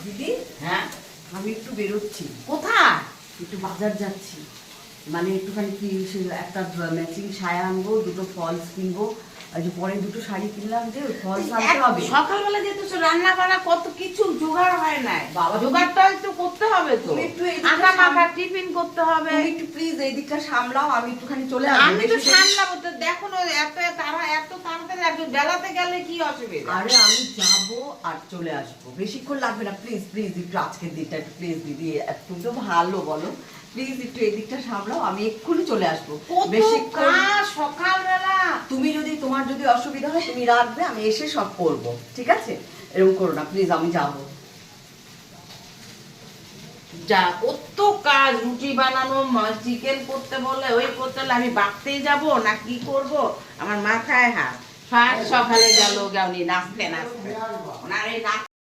দিদি, হ্যাঁ, আমি একটু বেরোচ্ছি, কোথায়? একটু বাজার যাচ্ছি। মানে একটুখানি কি একটা ম্যাচিং সায়া আনবো, দুটো ফলস কিনবো। আর যে পরে দুটো শাড়ি কিনলাম, যে ওই ফলস আনতে হবে। সকালবেলা যেহেতু রান্না বান্না কত কিছু জোগাড় হয় নাই, বাবা, জোগাড়টা একটু করতে হবে তো। তুমি একটু এদিকটা আটা মাখা টিফিন করতে হবে। তুমি একটু প্লিজ এই দিকটা সামলাও, আমি একটুখানি চলে আসবো। আমি তো বেশি দেরি- সামলাবো তো, দেখো না এত এত তাড়াতাড়ি একটু বেলাতে গেলে কি অসুবিধা? আরে আমি যাবো আর চলে আসবো, বেশিক্ষণ লাগবে না। প্লিজ প্লিজ একটু আজকের দিনটা একটু প্লিজ দিদি, তুমি তো ভালো বলো, প্লিজ একটু এই দিকটা সামলাও, আমি এক্ষুনি চলে আসবো। কত বেশিক্ষণ কাজ সকালবেলা। তুমি যদি, তোমার যদি অসুবিধা হয় তুমি রাখবে, আমি এসে সব করবো, ঠিক আছে? এরকম করো না প্লিজ, আমি যাবো। যা কত কাজ, রুটি বানানো, চিকেন করতে বলে, ওই করতে বলে, আমি বাঁকতেই যাব না কি করব? আমার মাথায় হাত। সকালে গেল নাচতে নাচতে ওনার এই নাচ